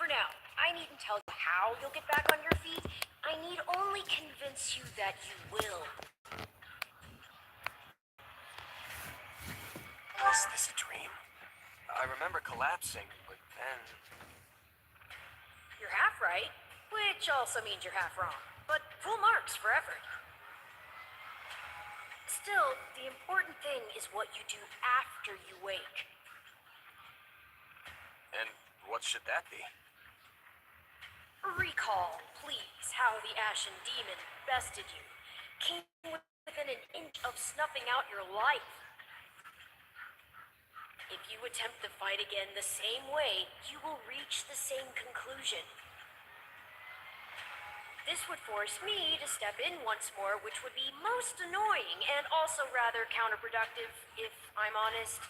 For now, I needn't tell you how you'll get back on your feet. I need only convince you that you will. Was this a dream? I remember collapsing, but then... You're half right, which also means you're half wrong. But full marks for effort. Still, the important thing is what you do after you wake. And what should that be? Recall, please, how the Ashen Demon bested you. Came within an inch of snuffing out your life. If you attempt the fight again the same way, you will reach the same conclusion. This would force me to step in once more, which would be most annoying and also rather counterproductive, if I'm honest.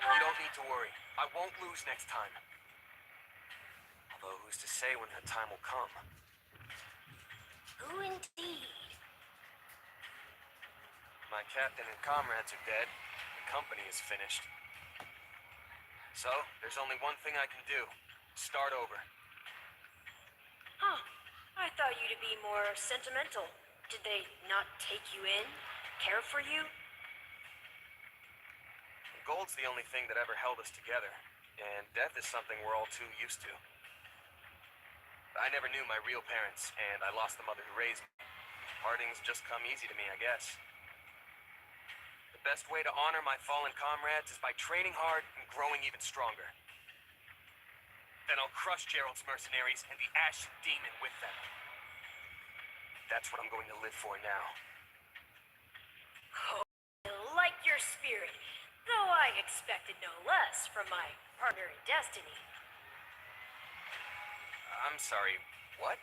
You don't need to worry. I won't lose next time. Although, who's to say when that time will come? Who indeed? My captain and comrades are dead. The company is finished. So, there's only one thing I can do. Start over. Huh. I thought you to be more sentimental. Did they not take you in? Care for you? Gold's the only thing that ever held us together, and death is something we're all too used to. I never knew my real parents, and I lost the mother who raised me. Partings just come easy to me, I guess. The best way to honor my fallen comrades is by training hard and growing even stronger. Then I'll crush Gerald's mercenaries and the Ashen Demon with them. That's what I'm going to live for now. Oh, I like your spirit. Though I expected no less from my partner in destiny. I'm sorry, what?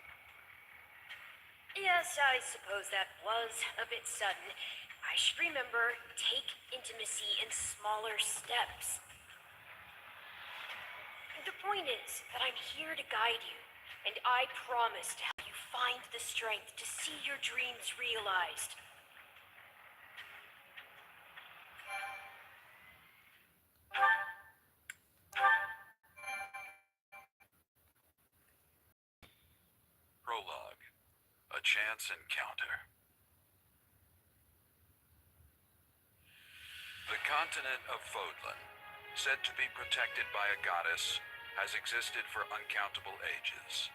Yes, I suppose that was a bit sudden. I should remember, take intimacy in smaller steps. The point is that I'm here to guide you, and I promise to help you find the strength to see your dreams realized. Prologue. A chance encounter. The continent of Fodlan, said to be protected by a goddess, has existed for uncountable ages.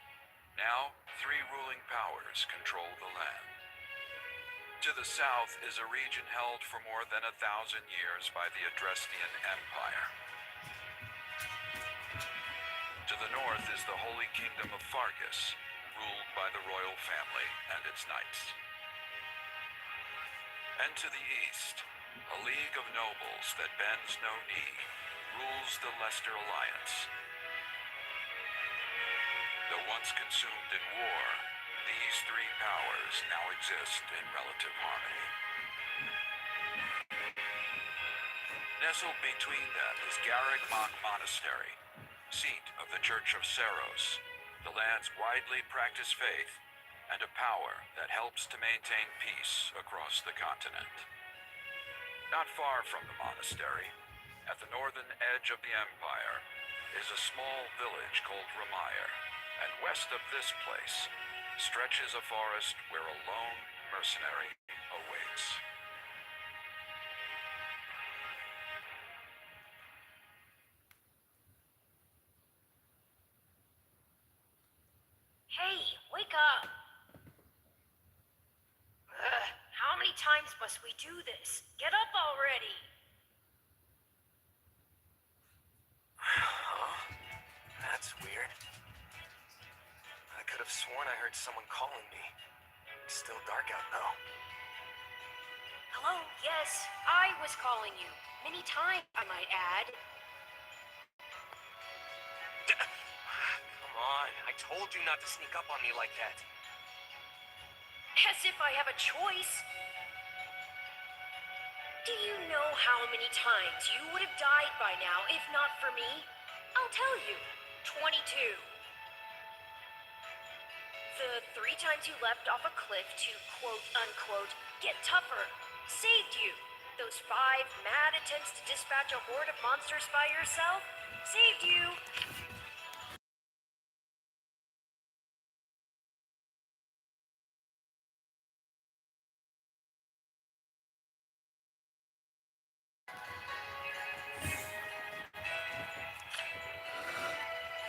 Now, 3 ruling powers control the land. To the south is a region held for more than 1,000 years by the Adrestian Empire. To the north is the Holy Kingdom of Fargus, ruled by the royal family and its knights. And to the east, a league of nobles that bends no knee, rules the Leicester Alliance. Though once consumed in war, these 3 powers now exist in relative harmony. Nestled between them is Garreg-Mach Monastery, seat of the Church of Seros, the land's widely practiced faith, and a power that helps to maintain peace across the continent. Not far from the monastery, at the northern edge of the empire, is a small village called Ramire, and west of this place stretches a forest where a lone mercenary awaits. Hey, wake up! How many times must we do this? Get up already! Huh? That's weird. I could have sworn I heard someone calling me. It's still dark out, though. Hello, yes, I was calling you. Many times, I might add. Come on, I told you not to sneak up on me like that. As if I have a choice. Do you know how many times you would have died by now if not for me? I'll tell you. 22. The 3 times you leapt off a cliff to quote-unquote get tougher saved you. those 5 mad attempts to dispatch a horde of monsters by yourself? Saved you!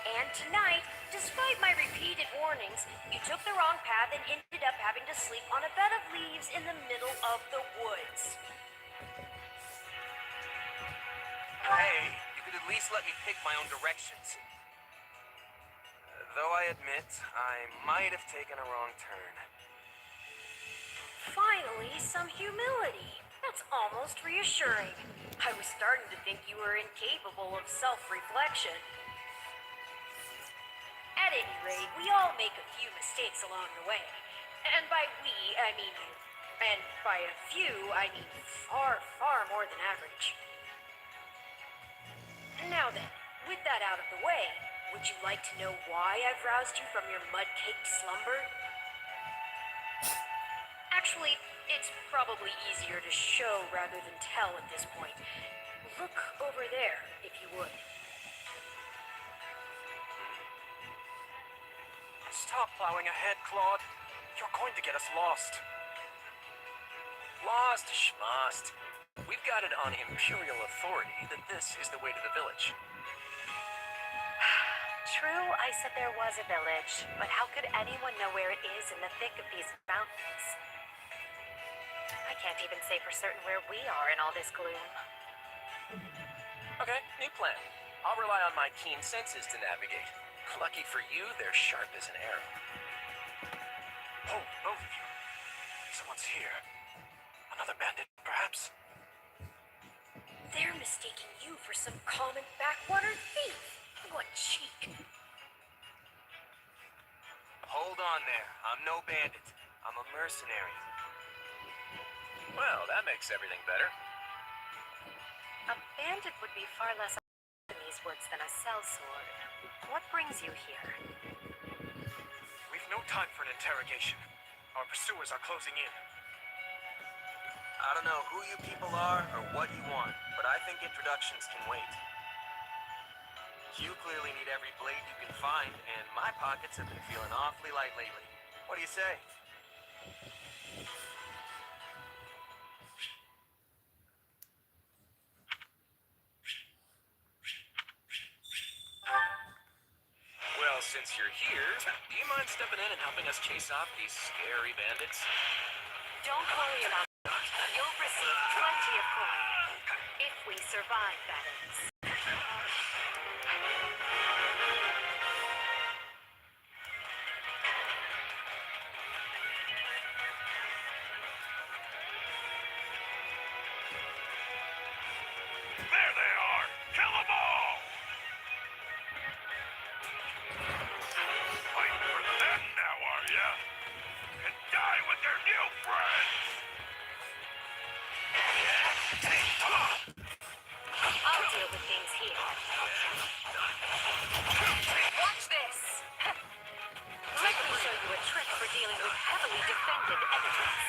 And tonight, despite my repeated warnings, you took the wrong path and ended up having to sleep on a bed of leaves in the middle of the woods. Hey, you could at least let me pick my own directions. Though I admit, I might have taken a wrong turn. Finally, some humility. That's almost reassuring. I was starting to think you were incapable of self-reflection. At any rate, we all make a few mistakes along the way. And by we, I mean you. And by a few, I mean far, far more than average. Now then, with that out of the way, would you like to know why I've roused you from your mud-caked slumber? Actually, it's probably easier to show rather than tell at this point. Look over there, if you would. Stop plowing ahead, Claude. You're going to get us lost. Lost, schmost. We've got it on imperial authority that this is the way to the village. True, I said there was a village, but how could anyone know where it is in the thick of these mountains? I can't even say for certain where we are in all this gloom. Okay, new plan. I'll rely on my keen senses to navigate. Lucky for you, they're sharp as an arrow. Oh, both of you. Someone's here. Another bandit, perhaps? They're mistaking you for some common backwater thief. What cheek. Hold on there. I'm no bandit. I'm a mercenary. Well, that makes everything better. A bandit would be far less in these woods than a sellsword. What brings you here? We've no time for an interrogation. Our pursuers are closing in. I don't know who you people are or what you want, but I think introductions can wait. You clearly need every blade you can find, and my pockets have been feeling awfully light lately. What do you say? Well, since you're here, do you mind stepping in and helping us chase off these scary bandits? Don't worry about it. You'll receive plenty of coin. If we survive, that is. There they are! Kill them all! Fighting for them now, are ya? And die with their new friends! I'll deal with things here. Watch this! Let me show you a trick for dealing with heavily defended enemies.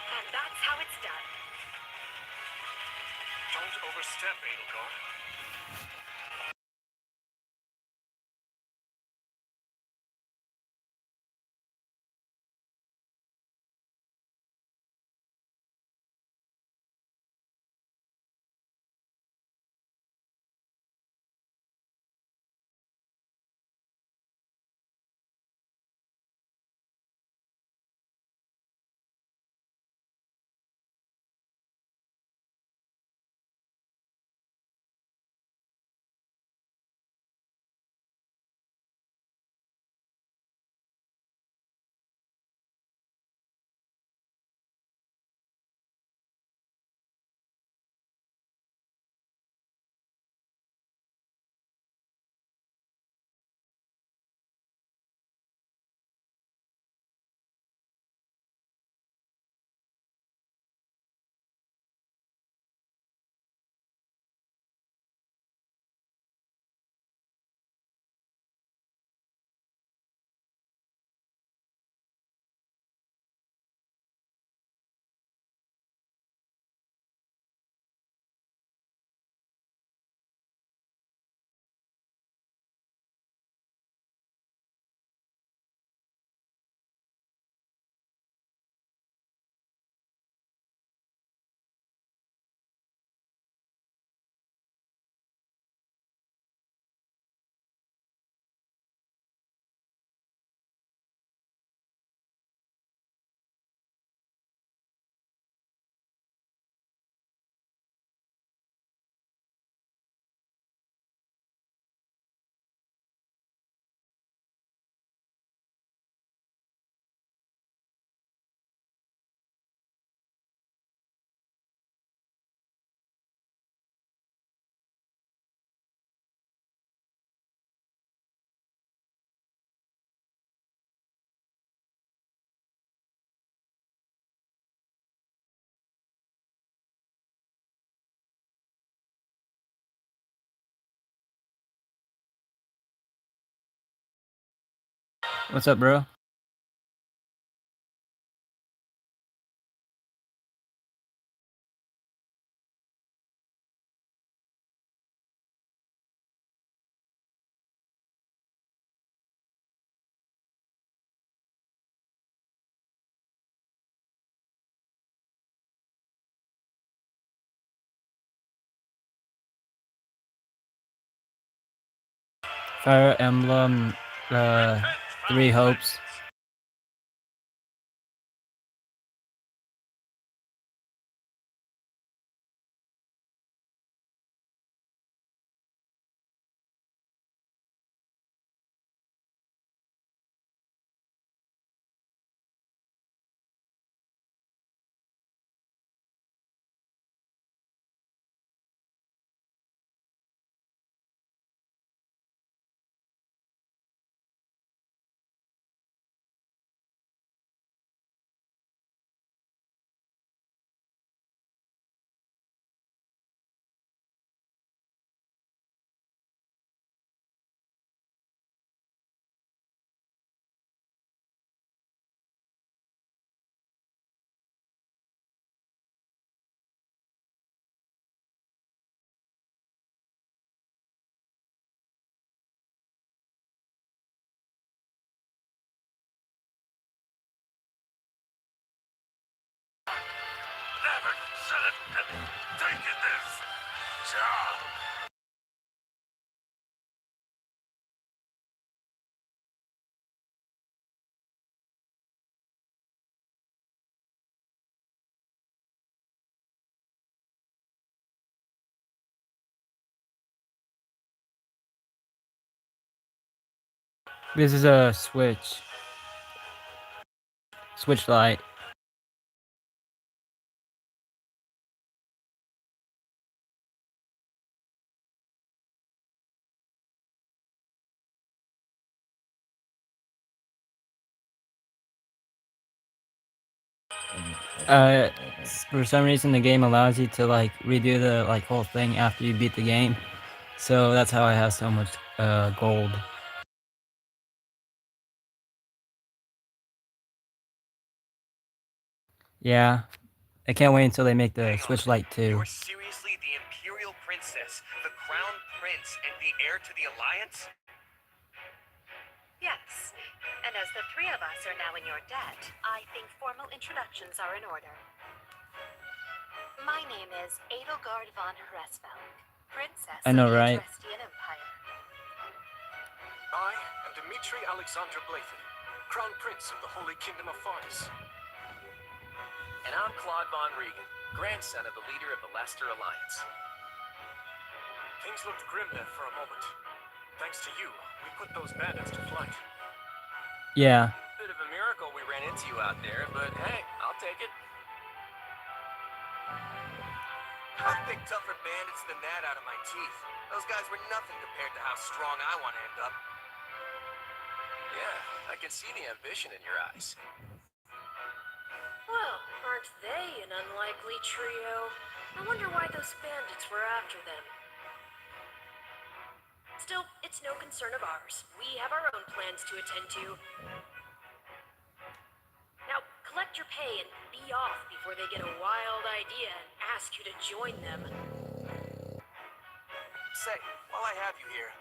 And that's how it's done. Don't overstep, Edelgard. What's up, bro? Fire Emblem, 3 Hopes. Never said it and taken this job. This is a Switch Lite. Uh, for some reason the game allows you to like redo the like whole thing after you beat the game, so that's how I have so much gold. Yeah, I can't wait until they make the Hang Switch on. Lite 2. You're seriously the Imperial Princess, the Crown Prince, and the heir to the Alliance? Yes. And as the three of us are now in your debt, I think formal introductions are in order. My name is Edelgard von Hresvelg, Princess I know, of the right? Adrestian Empire. I am Dmitri Alexandra Blathy, Crown Prince of the Holy Kingdom of Fardis. And I'm Claude von Regan, grandson of the leader of the Leicester Alliance. Things looked grim there for a moment. Thanks to you, we put those bandits to flight. Yeah. Bit of a miracle we ran into you out there, but hey, I'll take it. I've picked tougher bandits than that out of my teeth. Those guys were nothing compared to how strong I want to end up. Yeah, I can see the ambition in your eyes. Well, aren't they an unlikely trio? I wonder why those bandits were after them. Still, it's no concern of ours. We have our own plans to attend to. Now, collect your pay and be off before they get a wild idea and ask you to join them. Say, while I have you here,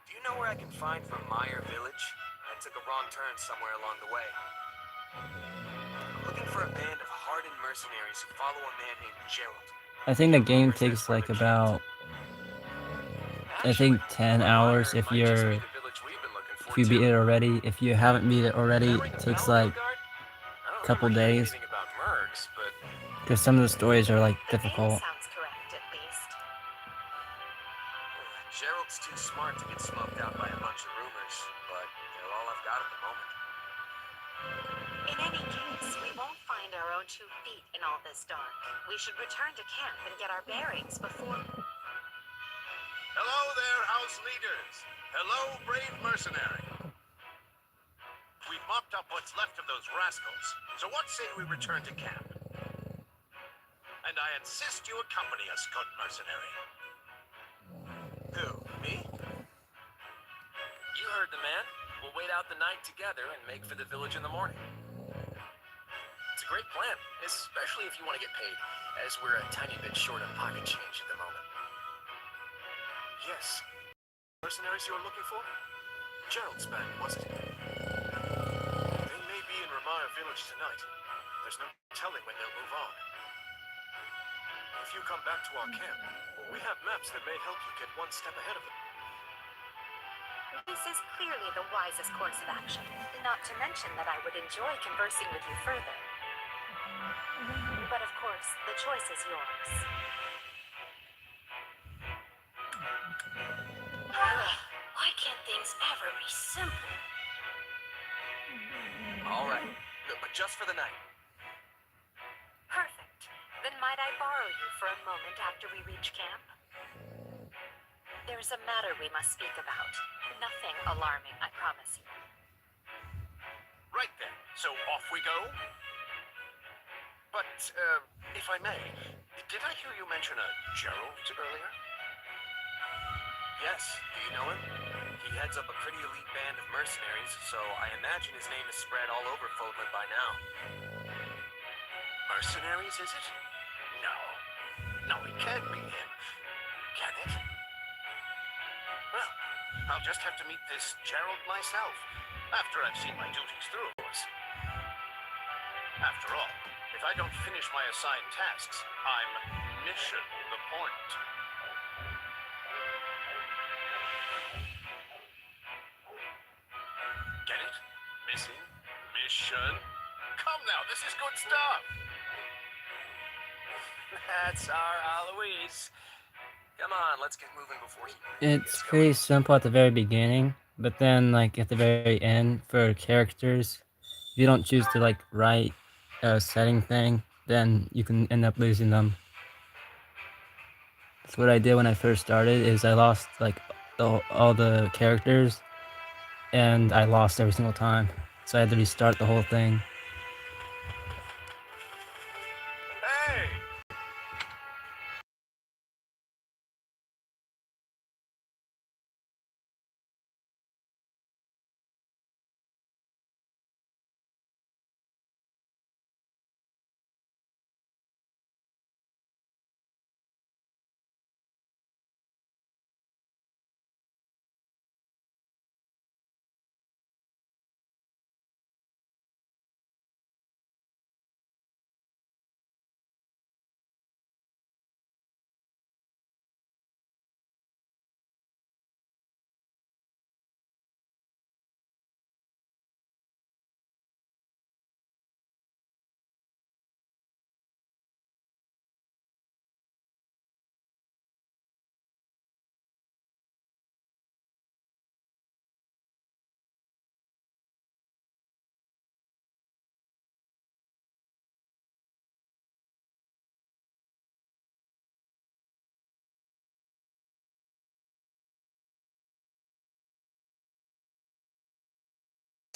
do you know where I can find Vermeer Village? I took a wrong turn somewhere along the way. I'm looking for a band of hardened mercenaries who follow a man named Gerald. I think the game takes like about, I think 10 hours if you beat it already. If you haven't beat it already, it takes like a couple days. Because some of the stories are like The name difficult. sounds correct, at least. Gerald's too smart to get smoked out by a bunch of rumors, but they're all I've got at the moment. In any case, we won't find our own 2 feet in all this dark. We should return to camp and get our bearings before... Hello there, house leaders. Hello, brave mercenary. We've mopped up what's left of those rascals, so what say we return to camp? And I insist you accompany us, good mercenary. Who, me? You heard the man. We'll wait out the night together and make for the village in the morning. It's a great plan, especially if you want to get paid, as we're a tiny bit short on pocket change at the moment. Yes. Mercenaries you're looking for? Gerald's band, wasn't it? They may be in Ramire village tonight. There's no telling when they'll move on. If you come back to our camp, we have maps that may help you get one step ahead of them. This is clearly the wisest course of action, not to mention that I would enjoy conversing with you further. But of course, the choice is yours. Why can't things ever be simple? All right, but just for the night. Perfect. Then might I borrow you for a moment after we reach camp? There's a matter we must speak about. Nothing alarming, I promise you. Right then. So off we go? But, if I may, did I hear you mention a Gerald earlier? Yes, do you know him? He heads up a pretty elite band of mercenaries, so I imagine his name is spread all over Fodland by now. Mercenaries, is it? No. No, it can't be him. Can it? Well, I'll just have to meet this Gerald myself, after I've seen my duties through, of course. After all, if I don't finish my assigned tasks, I'm missing the point. Get it? Missing? Mission? Come now, this is good stuff! That's our Aloise. Come on, let's get moving before he... It's pretty simple at the very beginning, but then like at the very end for characters, if you don't choose to like write a setting thing, then you can end up losing them. That's what I did when I first started. Is I lost like all the characters, and I lost every single time, so I had to restart the whole thing. Hey!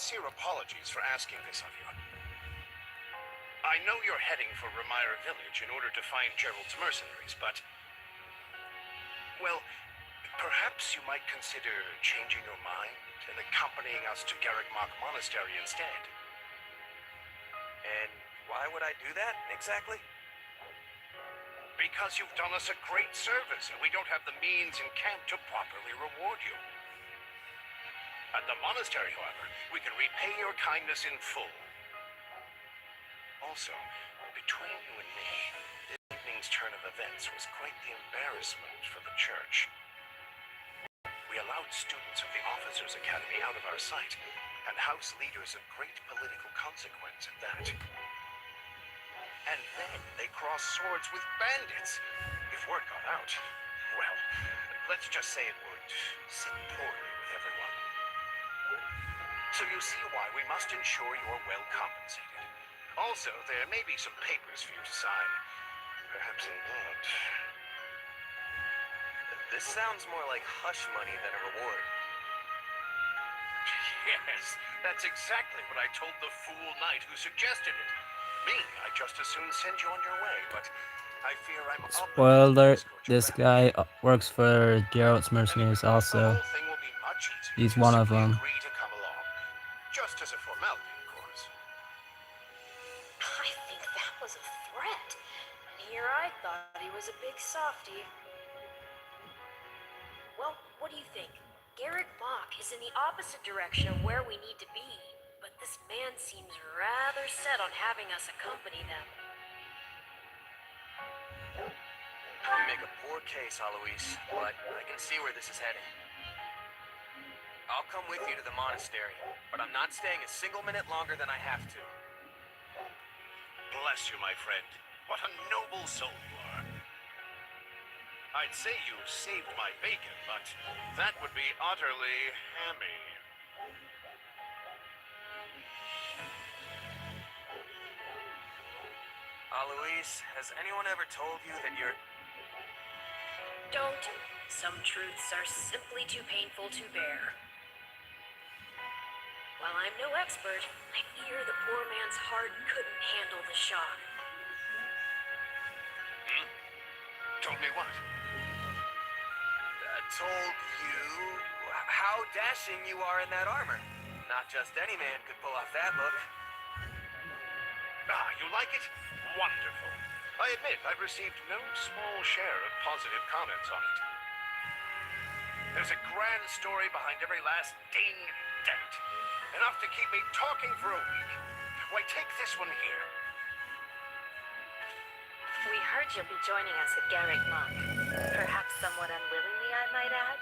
Sincere apologies for asking this of you. I know you're heading for Ramira village in order to find Gerald's mercenaries, but... well, perhaps you might consider changing your mind and accompanying us to Garreg-Mach Monastery instead. And why would I do that, exactly? Because you've done us a great service, and we don't have the means in camp to properly reward you. At the monastery, however, we can repay your kindness in full. Also, between you and me, this evening's turn of events was quite the embarrassment for the church. We allowed students of the Officers' Academy out of our sight, and house leaders of great political consequence at that. And then they crossed swords with bandits. If word got out, well, let's just say it would sit poorly with everyone. So you see why we must ensure you're well compensated. Also, there may be some papers for you to sign. Perhaps in blood. This sounds more like hush money than a reward. Yes, that's exactly what I told the fool knight who suggested it. Me, I'd just as soon send you on your way, but I fear I'm Spoiler alert, obligated to escort you this back. guy works for Gerald's mercenaries The also. whole thing will be much easier He's if you one of simply them. agree to come along. Just as a formality, of course. I think that was a threat. And here I thought he was a big softie. Well, what do you think? Garrick Mach is in the opposite direction of where we need to be, but this man seems rather set on having us accompany them. You make a poor case, Alois, but I can see where this is heading. I'll come with you to the monastery, but I'm not staying a single minute longer than I have to. Bless you, my friend. What a noble soul you are. I'd say you saved my bacon, but that would be utterly hammy. Alois, has anyone ever told you that you're... Don't. Some truths are simply too painful to bear. While I'm no expert, I fear the poor man's heart couldn't handle the shock. Told me what? Told you how dashing you are in that armor. Not just any man could pull off that look. Ah, you like it? Wonderful. I admit I've received no small share of positive comments on it. There's a grand story behind every last dinged dent. Enough to keep me talking for a week. Why, take this one here. We heard you'll be joining us at Garrick Mach. Perhaps somewhat unwillingly, I might add.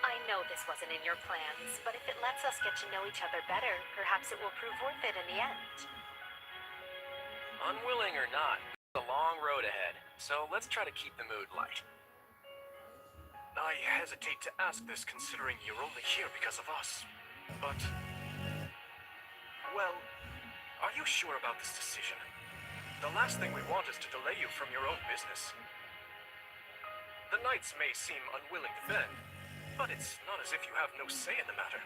I know this wasn't in your plans, but if it lets us get to know each other better, perhaps it will prove worth it in the end. Unwilling or not, it's a long road ahead, so let's try to keep the mood light. I hesitate to ask this considering you're only here because of us. But... well, are you sure about this decision? The last thing we want is to delay you from your own business. The knights may seem unwilling to bend, but it's not as if you have no say in the matter.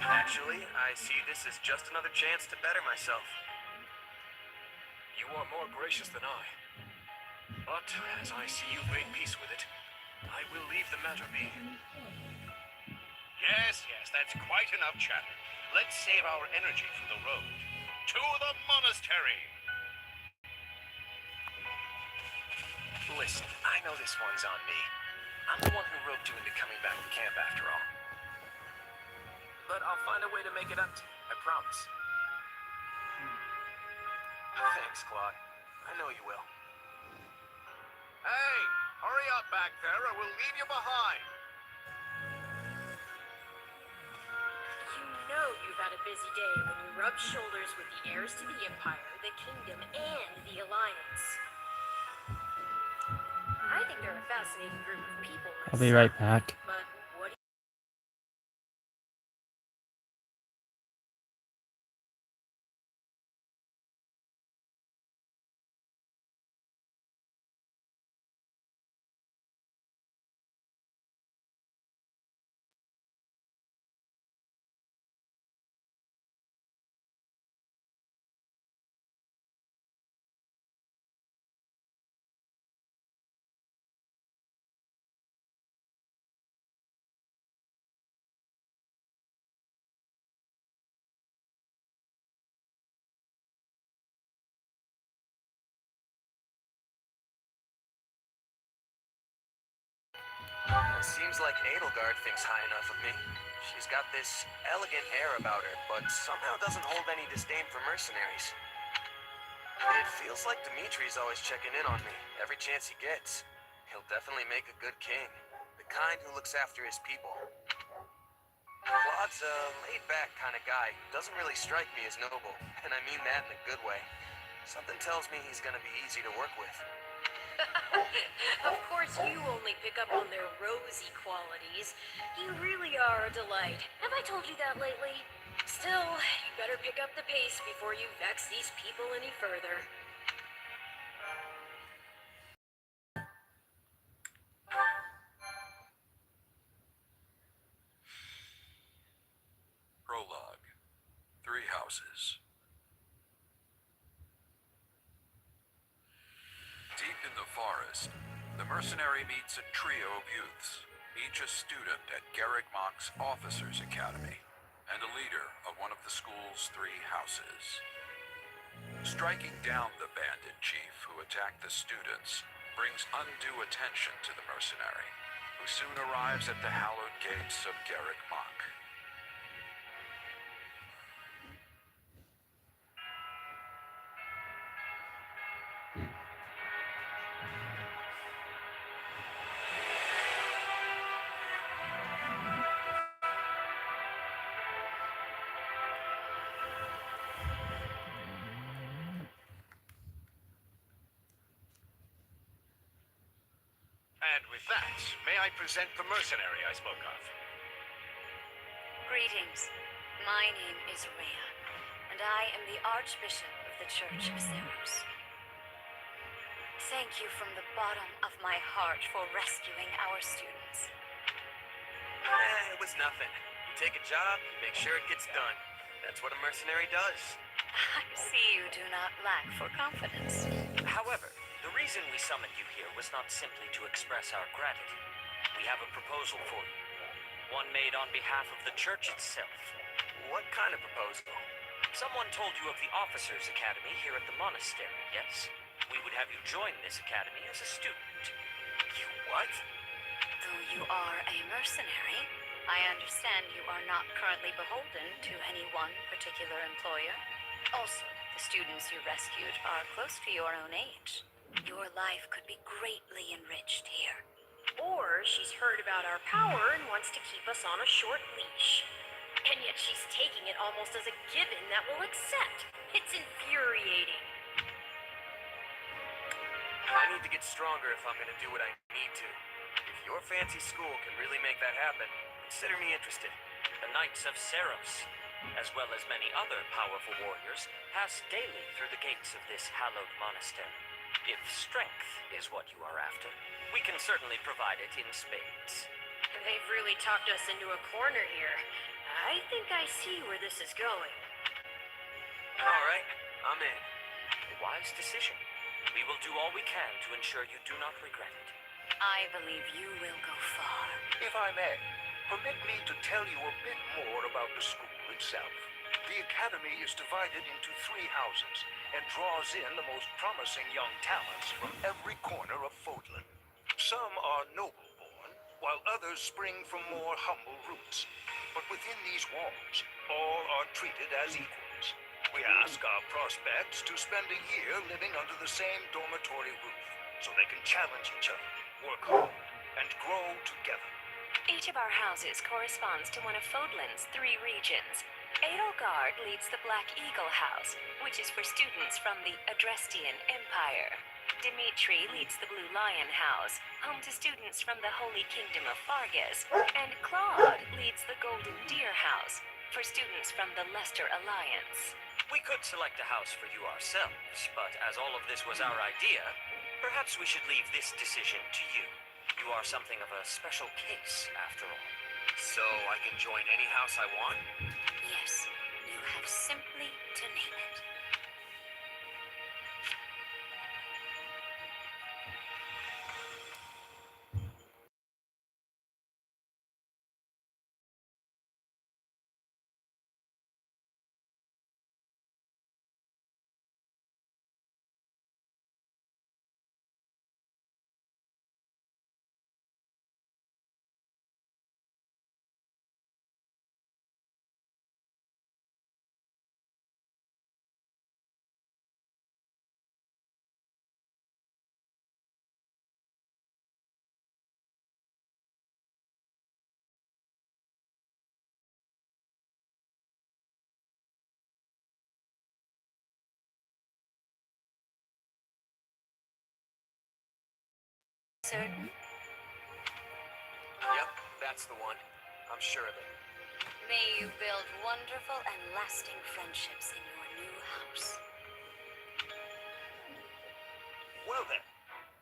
Actually, I see this as just another chance to better myself. You are more gracious than I. But as I see you've made peace with it, I will leave the matter be. Yes, that's quite enough chatter. Let's save our energy for the road. To the monastery! Listen, I know this one's on me. I'm the one who roped you into coming back to camp after all. But I'll find a way to make it up to you, I promise. Thanks, Claude. I know you will. Hey, hurry up back there or we'll leave you behind. You know you've had a busy day when you rub shoulders with the heirs to the Empire, the Kingdom, and the Alliance. I think they're a fascinating group of people myself, I'll be right back. but what do It seems like Edelgard thinks high enough of me. She's got this elegant air about her, but somehow doesn't hold any disdain for mercenaries. It feels like Dimitri's always checking in on me, every chance he gets. He'll definitely make a good king, the kind who looks after his people. Claude's a laid-back kind of guy who doesn't really strike me as noble, and I mean that in a good way. Something tells me he's gonna be easy to work with. Of course, you only pick up on their rosy qualities. You really are a delight. Have I told you that lately? Still, you better pick up the pace before you vex these people any further. Prologue. 3 houses. Deep in the forest, the mercenary meets a trio of youths. each a student at Garrick Mock's Officers Academy, and a leader of one of the school's 3 houses. Striking down the bandit chief who attacked the students brings undue attention to the mercenary, who soon arrives at the hallowed gates of Garrick Mock. And with that, may I present the mercenary I spoke of? Greetings. My name is Rhea, and I am the Archbishop of the Church of Ceros. Thank you from the bottom of my heart for rescuing our students. It was nothing. You take a job, you make sure it gets done. That's what a mercenary does. I see you do not lack for confidence. However, the reason we summoned you here was not simply to express our gratitude. We have a proposal for you. One made on behalf of the church itself. What kind of proposal? Someone told you of the Officers Academy here at the monastery, yes? We would have you join this academy as a student. You what? Though you are a mercenary, I understand you are not currently beholden to any one particular employer. Also, the students you rescued are close to your own age. Your life could be greatly enriched here. Or she's heard about our power and wants to keep us on a short leash. And yet she's taking it almost as a given that we'll accept. It's infuriating. I need to get stronger if I'm gonna do what I need to. If your fancy school can really make that happen, consider me interested. The Knights of Ceros, as well as many other powerful warriors, pass daily through the gates of this hallowed monastery. If strength is what you are after, we can certainly provide it in spades. They've really talked us into a corner here. I think I see where this is going. All right, I'm in. A wise decision. We will do all we can to ensure you do not regret it. I believe you will go far. If I may, permit me to tell you a bit more about the school itself. The academy is divided into 3 houses and draws in the most promising young talents from every corner of Fodlan. Some are noble-born, while others spring from more humble roots. But within these walls, all are treated as equals. We ask our prospects to spend a year living under the same dormitory roof, so they can challenge each other, work hard, and grow together. Each of our houses corresponds to one of Fodlan's 3 regions. Edelgard leads the Black Eagle House, which is for students from the Adrestian Empire. Dimitri leads the Blue Lion House, home to students from the Holy Kingdom of Fargus. And Claude leads the Golden Deer House, for students from the Leicester Alliance. We could select a house for you ourselves, but as all of this was our idea, perhaps we should leave this decision to you. You are something of a special case, after all. So I can join any house I want? Yes, you have simply to name it. Certain? Yep, that's the one. I'm sure of it. May you build wonderful and lasting friendships in your new house. Well then,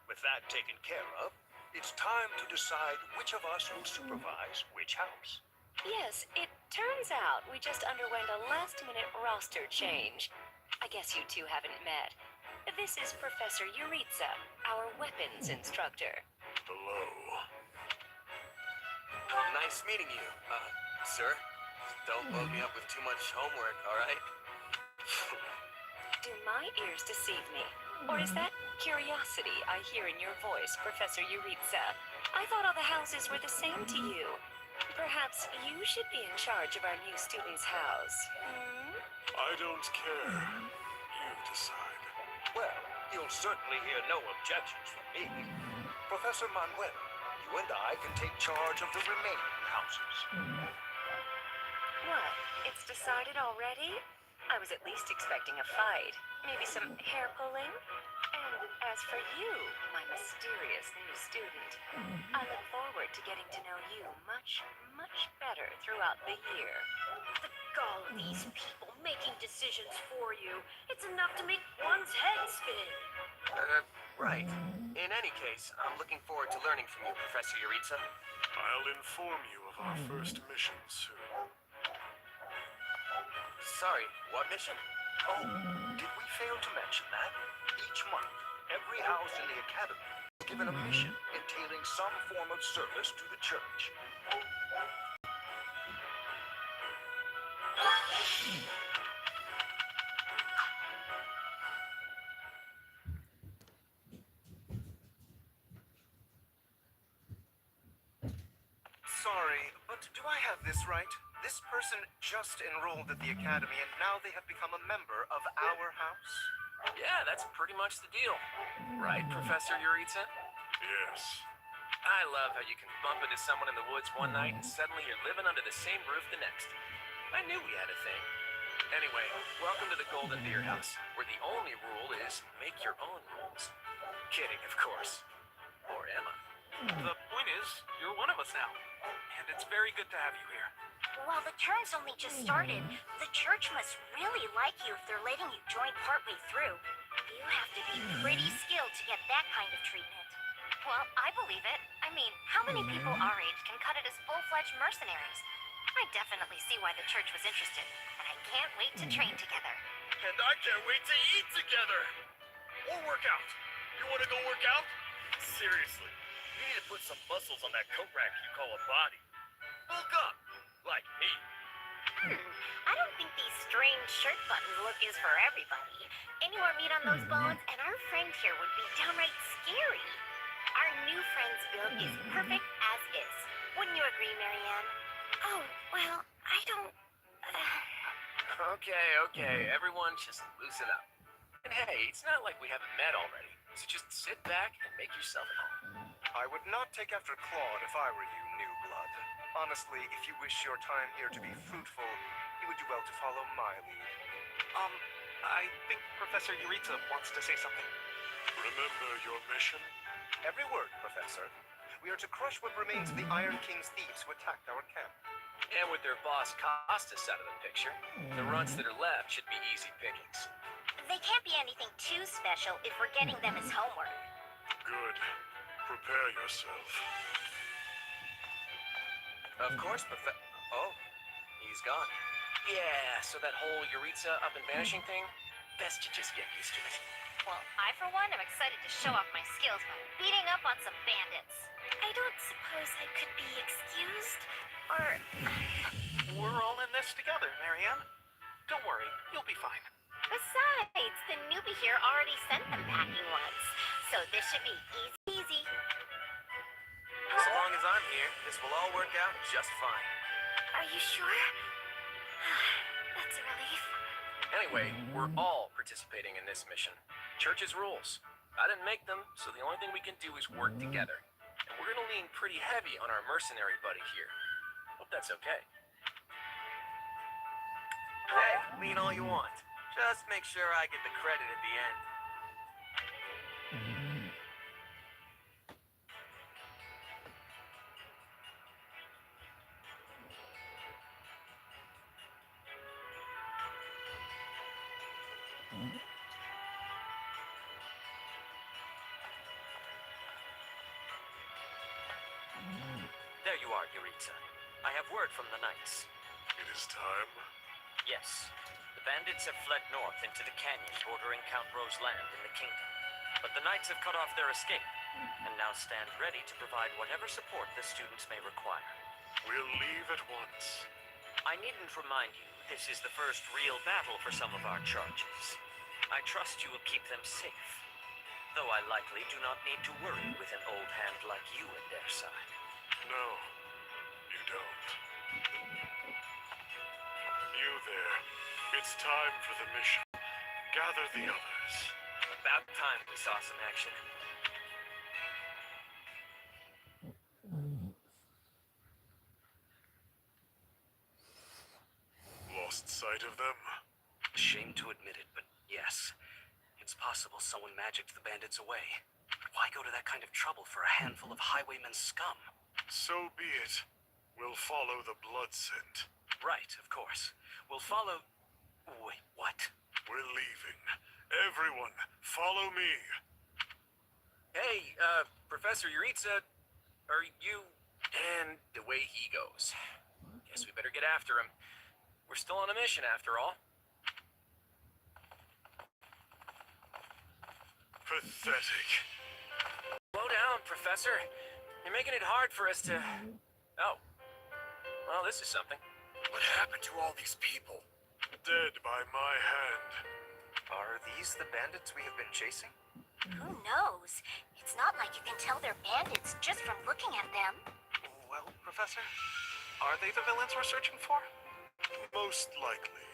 with that taken care of, it's time to decide which of us will supervise which house. Yes, it turns out we just underwent a last-minute roster change. I guess you two haven't met. This is Professor Yuritsa, our weapons instructor. Hello. Nice meeting you, sir. Don't load me up with too much homework, alright? Do my ears deceive me? Or is that curiosity I hear in your voice, Professor Yuritsa? I thought all the houses were the same to you. Perhaps you should be in charge of our new student's house. Hmm? I don't care. You decide. Well, you'll certainly hear no objections from me. Professor Manuel, you and I can take charge of the remaining houses. What? It's decided already? I was at least expecting a fight. Maybe some hair pulling? And as for you, my mysterious new student, I look forward to getting to know you much, much better throughout the year. The gall of these people making decisions for you. It's enough to make one's head spin. Right. In any case, I'm looking forward to learning from you, Professor Yuritsa. I'll inform you of our first mission soon. Sorry, what mission? Oh, did we fail to mention that? Each month, every house in the academy is given a mission entailing some form of service to the church. Sorry, but do I have this right? This person just enrolled at the academy and now they have become a member of our house? Yeah, that's pretty much the deal. Right, Professor Yuritsa? Yes. I love how you can bump into someone in the woods one night and suddenly you're living under the same roof the next. I knew we had a thing. Anyway, welcome to the Golden Deer House, where the only rule is make your own rules. Kidding, of course. Or am I? The point is, you're one of us now. And it's very good to have you here. While the term's only just started, the church must really like you if they're letting you join partway through. You have to be pretty skilled to get that kind of treatment. Well, I believe it. I mean, how many people our age can cut it as full-fledged mercenaries? I definitely see why the church was interested, and I can't wait to train together. And I can't wait to eat together! Or work out. You wanna go work out? Seriously, you need to put some muscles on that coat rack you call a body. Bulk up! Like me. I don't think these strange shirt buttons look is for everybody. Any more meat on those bones, and our friend here would be downright scary. Our new friend's build is perfect as is. Wouldn't you agree, Marianne? Oh, well, I don't... Okay, everyone just loosen up. And hey, it's not like we haven't met already, so just sit back and make yourself at home. I would not take after Claude if I were you, new blood. Honestly, if you wish your time here to be fruitful, you would do well to follow my lead. I think Professor Yuritsa wants to say something. Remember your mission? Every word, Professor. We are to crush what remains of the Iron King's thieves who attacked our camp. And with their boss Costas out of the picture, the runts that are left should be easy pickings. They can't be anything too special if we're getting them as homework. Good. Prepare yourself. Of course, Oh, he's gone. Yeah, so that whole Yuritsa up and vanishing thing, best you just get used to it. Well, I, for one, am excited to show off my skills by beating up on some bandits. I don't suppose I could be excused? Or... We're all in this together, Marianne. Don't worry, you'll be fine. Besides, the newbie here already sent them packing once, so this should be easy. As long as I'm here, this will all work out just fine. Are you sure? That's a relief. Anyway, we're all participating in this mission. Church's rules. I didn't make them, so the only thing we can do is work together. And we're gonna lean pretty heavy on our mercenary buddy here. Hope that's okay. Hey, lean all you want. Just make sure I get the credit at the end. There you are, Yuritsa. I have word from the knights. It is time. Yes, the bandits have fled north into the canyon bordering Count Ro's land in the kingdom. But the knights have cut off their escape, and now stand ready to provide whatever support the students may require. We'll leave at once. I needn't remind you, this is the first real battle for some of our charges. I trust you will keep them safe, though I likely do not need to worry with an old hand like you at their side. No, you don't. You there. It's time for the mission. Gather the others. About time we saw some action. Lost sight of them? Shame to admit it, but yes. It's possible someone magicked the bandits away. But why go to that kind of trouble for a handful of highwaymen scum? So be it. We'll follow the blood scent. Right, of course. We'll follow... Wait, what? We're leaving. Everyone, follow me. Hey, Professor Yuritsa, are you... And the way he goes. Guess we better get after him. We're still on a mission, after all. Pathetic. Slow down, Professor. You're making it hard for us to... Oh. Well, this is something. What happened to all these people? Dead by my hand. Are these the bandits we have been chasing? Who knows? It's not like you can tell they're bandits just from looking at them. Well, Professor, are they the villains we're searching for? Most likely.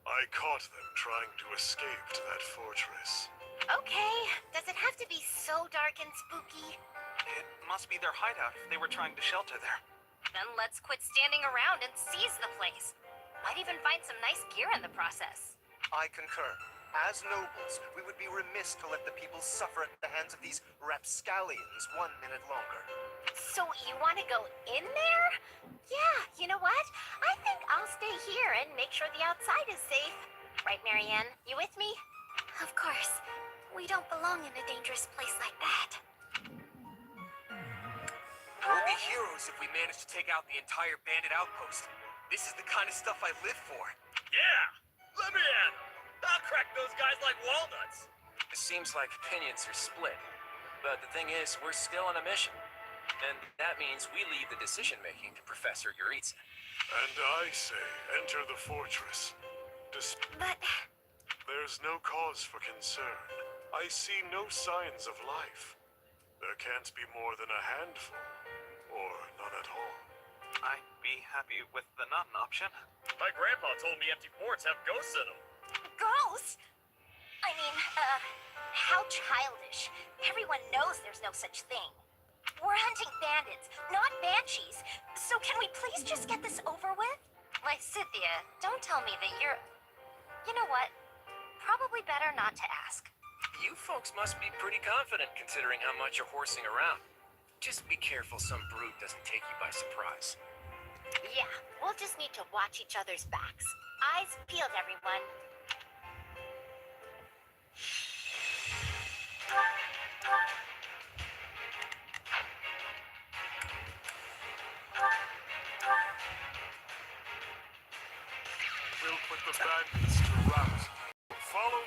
I caught them trying to escape to that fortress. Okay, does it have to be so dark and spooky? It must be their hideout if they were trying to shelter there. Then let's quit standing around and seize the place. Might even find some nice gear in the process. I concur. As nobles, we would be remiss to let the people suffer at the hands of these rapscallions 1 minute longer. So you want to go in there? Yeah, you know what? I think I'll stay here and make sure the outside is safe. Right, Marianne? You with me? Of course. We don't belong in a dangerous place like that. We'll be heroes if we manage to take out the entire bandit outpost. This is the kind of stuff I live for. Yeah! Let me in! I'll crack those guys like walnuts! It seems like opinions are split. But the thing is, we're still on a mission. And that means we leave the decision-making to Professor Yuritsa. And I say, enter the fortress. But... There's no cause for concern. I see no signs of life. There can't be more than a handful. Or none at all. I'd be happy with the not an option. My grandpa told me empty ports have ghosts in them. Ghosts? I mean, how childish. Everyone knows there's no such thing. We're hunting bandits, not banshees. So can we please just get this over with? Why, Cynthia, don't tell me that you're... You know what? Probably better not to ask. You folks must be pretty confident considering how much you're horsing around. Just be careful some brute doesn't take you by surprise. Yeah, we'll just need to watch each other's backs. Eyes peeled, everyone. We'll put the bandits to rout. Follow